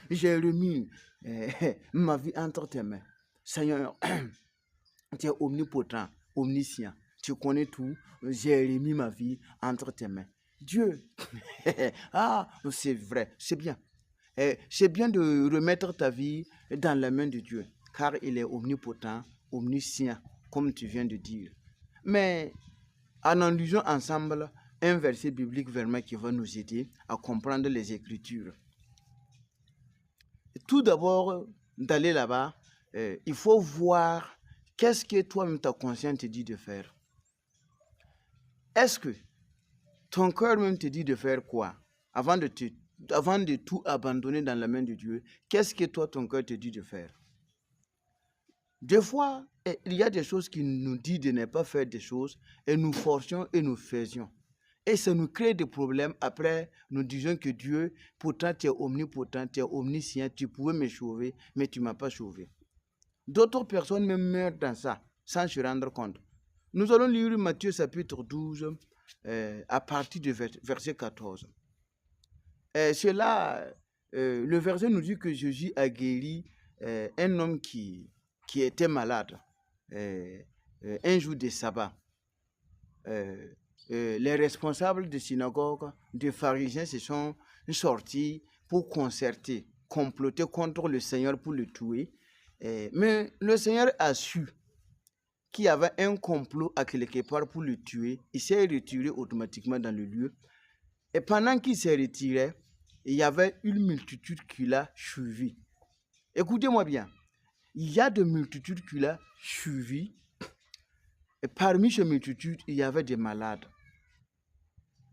J'ai remis ma vie entre tes mains. Seigneur, tu es omnipotent, omniscient. Tu connais tout. J'ai remis ma vie entre tes mains. Dieu, ah, c'est vrai, c'est bien. C'est bien de remettre ta vie dans la main de Dieu, car il est omnipotent, omniscient, comme tu viens de dire. Mais analysons ensemble un verset biblique vraiment qui va nous aider à comprendre les Écritures. Tout d'abord, d'aller là-bas, il faut voir qu'est-ce que toi-même ta conscience te dit de faire. Est-ce que ton cœur même te dit de faire quoi avant de tout abandonner dans la main de Dieu? Qu'est-ce que toi, ton cœur te dit de faire? Des fois, il y a des choses qui nous disent de ne pas faire des choses et nous forcions et nous faisions. Et ça nous crée des problèmes. Après, nous disons que Dieu, pourtant tu es omnipotent, tu es omniscient, tu pouvais me sauver, mais tu ne m'as pas sauvé. D'autres personnes même meurent dans ça, sans se rendre compte. Nous allons lire Matthieu chapitre 12, à partir du verset 14. C'est là, le verset nous dit que Jésus a guéri un homme qui était malade un jour de sabbat. Les responsables de synagogue, des pharisiens se sont sortis pour concerter, comploter contre le Seigneur pour le tuer. Mais le Seigneur a su qu'il y avait un complot à quelque part pour le tuer. Il s'est retiré automatiquement dans le lieu. Et pendant qu'il s'est retiré, il y avait une multitude qui l'a suivi. Écoutez-moi bien. Il y a de multitudes qui l'a suivi. Et parmi ces multitudes, il y avait des malades.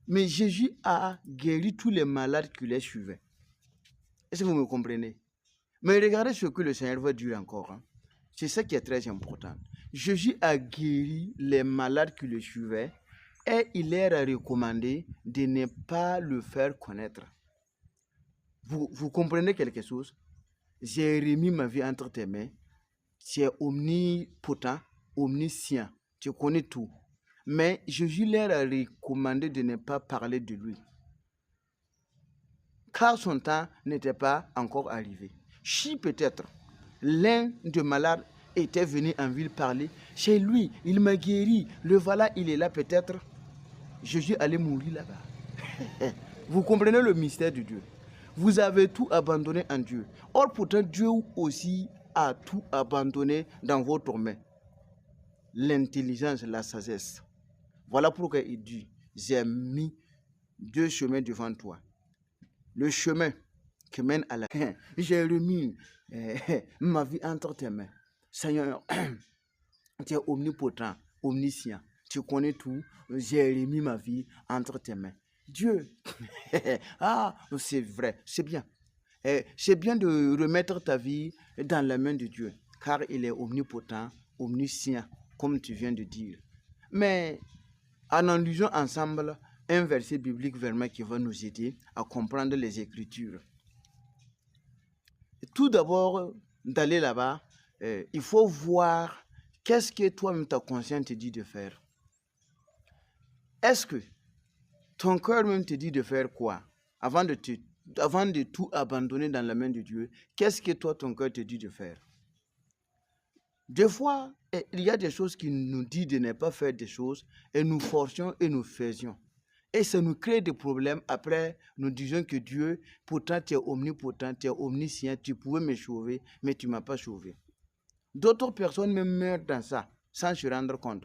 Mais Jésus a guéri tous les malades qui les suivaient. Est-ce que vous me comprenez? Mais regardez ce que le Seigneur va dire encore. Hein. C'est ça qui est très important. Jésus a guéri les malades qui le suivaient et il leur a recommandé de ne pas le faire connaître. Vous comprenez quelque chose? J'ai remis ma vie entre tes mains. Tu es omnipotent, omniscient. Tu connais tout. Mais Jésus leur a recommandé de ne pas parler de lui. Car son temps n'était pas encore arrivé. Si peut-être l'un des malades était venu en ville parler, chez lui, il m'a guéri, le voilà, il est là peut-être, Jésus allait mourir là-bas. Vous comprenez le mystère de Dieu? Vous avez tout abandonné en Dieu. Or pourtant, Dieu aussi a tout abandonné dans votre main. L'intelligence, la sagesse. Voilà pourquoi il dit, j'ai mis deux chemins devant toi. Le chemin qui mène à la... J'ai remis ma vie entre tes mains. Seigneur, tu es omnipotent, omniscient. Tu connais tout. J'ai remis ma vie entre tes mains. Dieu, ah, c'est vrai, c'est bien. C'est bien de remettre ta vie dans la main de Dieu, car il est omnipotent, omniscient, comme tu viens de dire. Mais analysons ensemble un verset biblique vraiment qui va nous aider à comprendre les Écritures. Tout d'abord, d'aller là-bas, il faut voir qu'est-ce que toi-même ta conscience te dit de faire. Est-ce que ton cœur même te dit de faire quoi avant de tout abandonner dans la main de Dieu? Qu'est-ce que toi, ton cœur te dit de faire? Des fois, il y a des choses qui nous disent de ne pas faire des choses et nous forcions et nous faisions. Et ça nous crée des problèmes. Après, nous disons que Dieu, pourtant tu es omnipotent, tu es omniscient, tu pouvais me sauver, mais tu ne m'as pas sauvé. D'autres personnes même meurent dans ça, sans se rendre compte.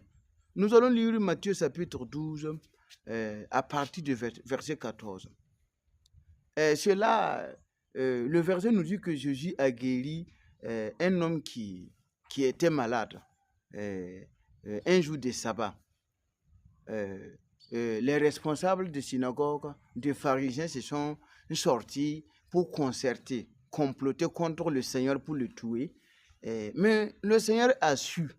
Nous allons lire Matthieu chapitre 12, à partir du verset 14. C'est là, le verset nous dit que Jésus a guéri un homme qui était malade un jour de sabbat. Les responsables de synagogue, des pharisiens se sont sortis pour concerter, comploter contre le Seigneur pour le tuer. Mais le Seigneur a su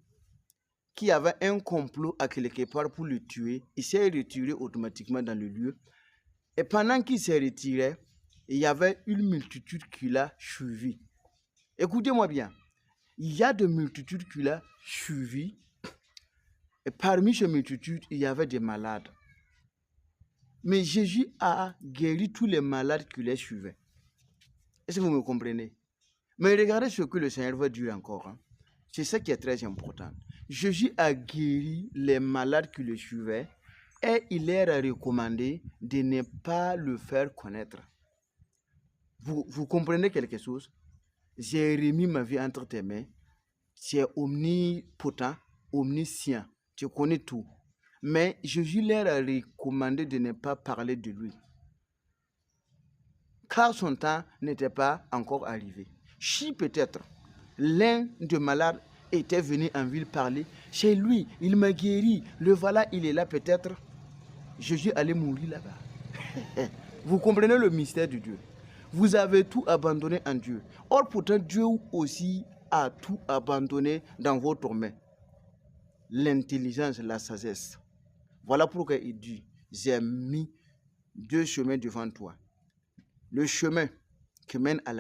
qu'il y avait un complot à quelque part pour le tuer. Il s'est retiré automatiquement dans le lieu. Et pendant qu'il s'est retiré, il y avait une multitude qui l'a suivi. Écoutez-moi bien. Il y a de multitudes qui l'a suivi. Et parmi ces multitudes, il y avait des malades. Mais Jésus a guéri tous les malades qui les suivaient. Est-ce que vous me comprenez? Mais regardez ce que le Seigneur va dire encore. Hein. C'est ça qui est très important. Jésus a guéri les malades qui le suivaient et il leur a recommandé de ne pas le faire connaître. Vous comprenez quelque chose? J'ai remis ma vie entre tes mains. Tu es omnipotent, omniscient. Tu connais tout. Mais Jésus leur a recommandé de ne pas parler de lui. Car son temps n'était pas encore arrivé. Si peut-être l'un des malades était venu en ville parler, chez lui, il m'a guéri, le voilà, il est là peut-être, Jésus allait mourir là-bas. Vous comprenez le mystère de Dieu? Vous avez tout abandonné en Dieu. Or pourtant, Dieu aussi a tout abandonné dans votre main. L'intelligence, la sagesse. Voilà pourquoi il dit, j'ai mis deux chemins devant toi. Le chemin qui mène à la